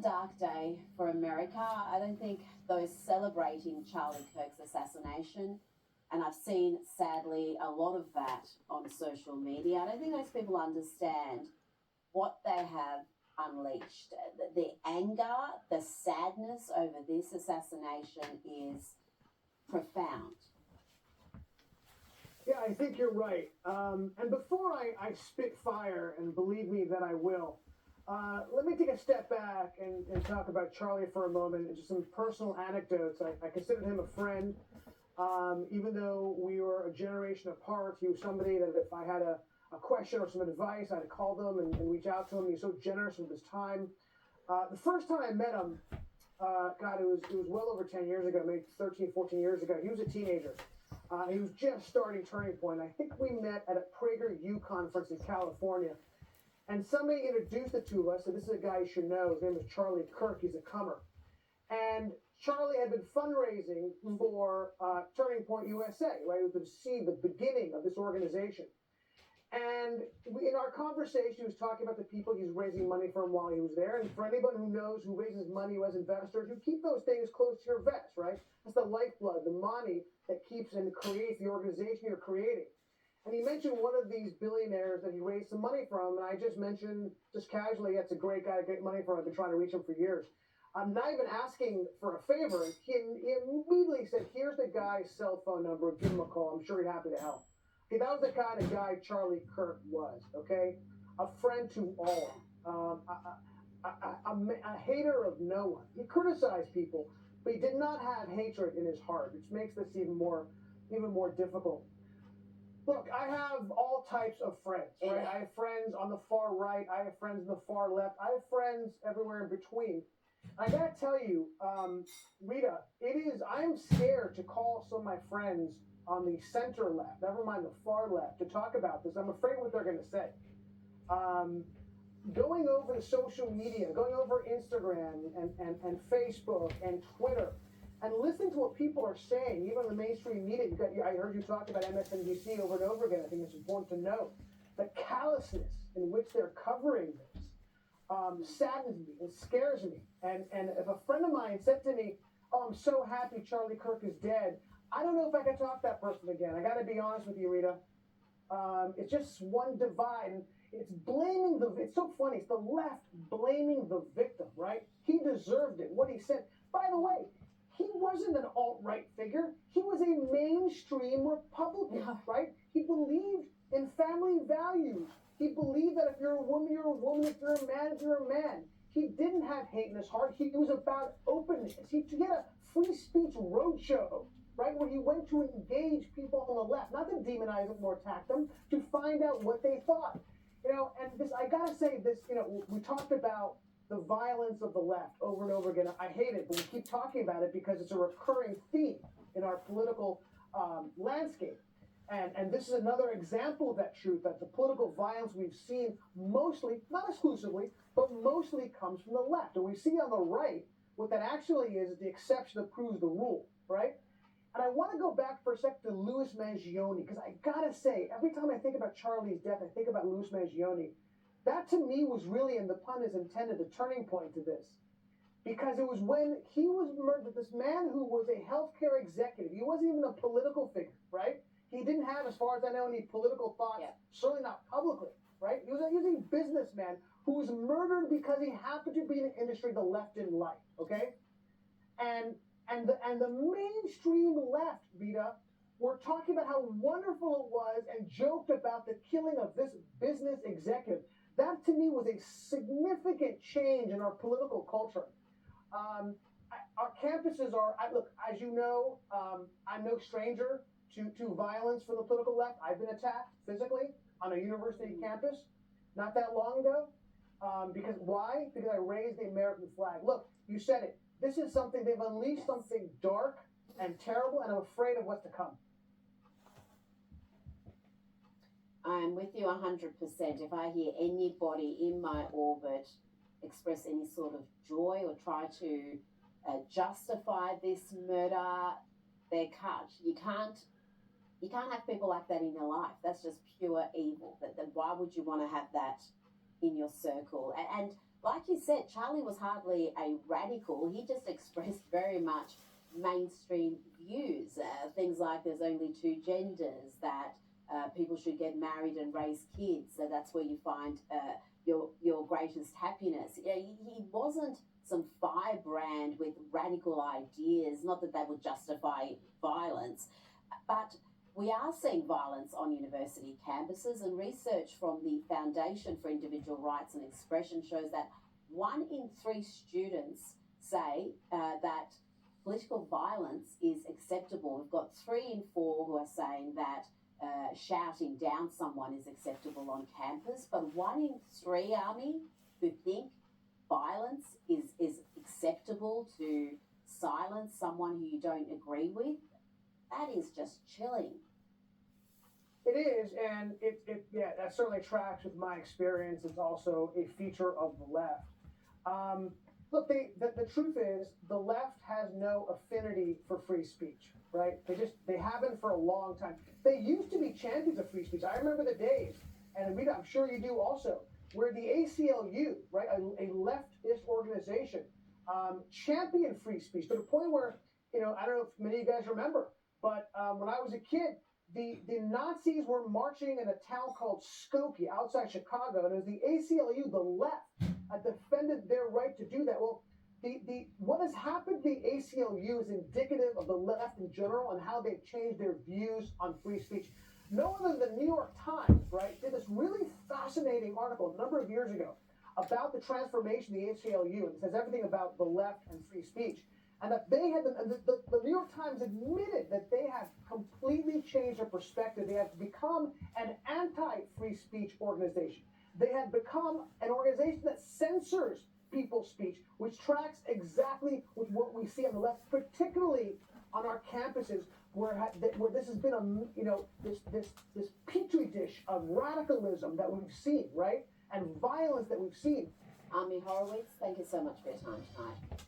dark day for America. I don't think those celebrating Charlie Kirk's assassination, and I've seen, sadly, a lot of that on social media, I don't think those people understand what they have unleashed. The anger, the sadness over this assassination is profound. Yeah, I think you're right. And before I spit fire, and believe me that I will, let me take a step back and talk about Charlie for a moment, and just some personal anecdotes. I considered him a friend. Even though we were a generation apart, he was somebody that if I had a question or some advice, I'd call them and reach out to him. He was so generous with his time. The first time I met him, God, it was well over 10 years ago, maybe 13, 14 years ago. He was a teenager. He was just starting Turning Point. I think we met at a PragerU conference in California. And somebody introduced the two of us, and this is a guy you should know. His name is Charlie Kirk. He's a comer. And Charlie had been fundraising for Turning Point USA, right? It was the seed, the beginning of this organization. And in our conversation, he was talking about the people he's raising money for while he was there. And for anybody who knows who raises money as investors, you keep those things close to your vest, right? That's the lifeblood, the money that keeps and creates the organization you're creating. And he mentioned one of these billionaires that he raised some money from, and I just mentioned, just casually, that's a great guy to get money from. I've been trying to reach him for years. I'm not even asking for a favor. He immediately said, here's the guy's cell phone number. Give him a call. I'm sure he's happy to help. Okay, that was the kind of guy Charlie Kirk was, okay? A friend to all. A hater of no one. He criticized people, but he did not have hatred in his heart, which makes this even more difficult. Look, I have all types of friends, right? Yeah. I have friends on the far right. I have friends on the far left. I have friends everywhere in between. I gotta tell you, Rita, I'm scared to call some of my friends on the center left, never mind the far left, to talk about this. I'm afraid what they're gonna say. Going over the social media, going over Instagram and Facebook and Twitter, and listening to what people are saying, even on the mainstream media. I heard you talk about MSNBC over and over again. I think it's important to note the callousness in which they're covering this. Saddens me, it scares me. And if a friend of mine said to me, oh, I'm so happy Charlie Kirk is dead, I don't know if I can talk to that person again. I got to be honest with you, Rita. It's just one divide. And it's so funny. It's the left blaming the victim, right? He deserved it, what he said. By the way, he wasn't an alt-right figure. He was a mainstream Republican, right? He believed in family values. He believed that if you're a woman, you're a woman. If you're a man, you're a man. He didn't have hate in his heart. He was about openness. He had a free speech roadshow, right, where he went to engage people on the left, not to demonize them or attack them, to find out what they thought. And this, I gotta say this, we talked about the violence of the left over and over again. I hate it, but we keep talking about it because it's a recurring theme in our political landscape. And this is another example of that truth, that the political violence we've seen mostly, not exclusively, but mostly comes from the left. And we see on the right, what that actually is the exception that proves the rule, right? And I want to go back for a second to Louis Mangione, because I gotta say, every time I think about Charlie's death, I think about Louis Mangione. That to me was really, and the pun is intended, the turning point to this. Because it was when he was murdered, this man who was a healthcare executive, he wasn't even a political figure, right? He didn't have, as far as I know, any political thoughts, certainly not publicly, right? He was a businessman who was murdered because he happened to be in an industry the left didn't like, okay? And the mainstream left, Vita, were talking about how wonderful it was and joked about the killing of this business executive. That to me was a significant change in our political culture. Our campuses are, look, as you know, I'm no stranger to violence from the political left. I've been attacked physically on a university campus not that long ago. Because why? Because I raised the American flag. Look, you said it. This is something, they've unleashed something dark and terrible, and I'm afraid of what's to come. I'm with you 100%. If I hear anybody in my orbit express any sort of joy or try to justify this murder, they're cut. You can't have people like that in your life. That's just pure evil. Why would you want to have that in your circle? And like you said, Charlie was hardly a radical. He just expressed very much mainstream views. Things like there's only two genders, that people should get married and raise kids, so that's where you find your greatest happiness. Yeah, he wasn't some firebrand with radical ideas, not that they would justify violence, but we are seeing violence on university campuses, and research from the Foundation for Individual Rights and Expression shows that 1 in 3 students say that political violence is acceptable. We've got 3 in 4 who are saying that shouting down someone is acceptable on campus, but 1 in 3, Army, who think violence is acceptable, to silence someone who you don't agree with, that is just chilling. It is, and yeah, that certainly tracks with my experience. It's also a feature of the left. Look, the truth is, the left has no affinity for free speech, right? They haven't for a long time. They used to be champions of free speech. I remember the days, and Rita, I'm sure you do also, where the ACLU, right, a leftist organization, championed free speech to the point where, I don't know if many of you guys remember, but when I was a kid, the Nazis were marching in a town called Skokie outside Chicago, and it was the ACLU, the left, defended their right to do that. Well, what has happened to the ACLU is indicative of the left in general and how they've changed their views on free speech. No other than the New York Times, right, did this really fascinating article a number of years ago about the transformation of the ACLU, and it says everything about the left and free speech. And that they had, the New York Times admitted that they have completely changed their perspective. They have become an anti-free speech organization. They have become an organization that censors people's speech, which tracks exactly with what we see on the left, particularly on our campuses, where this has been this petri dish of radicalism that we've seen, right, and violence that we've seen. Army Horowitz, thank you so much for your time tonight.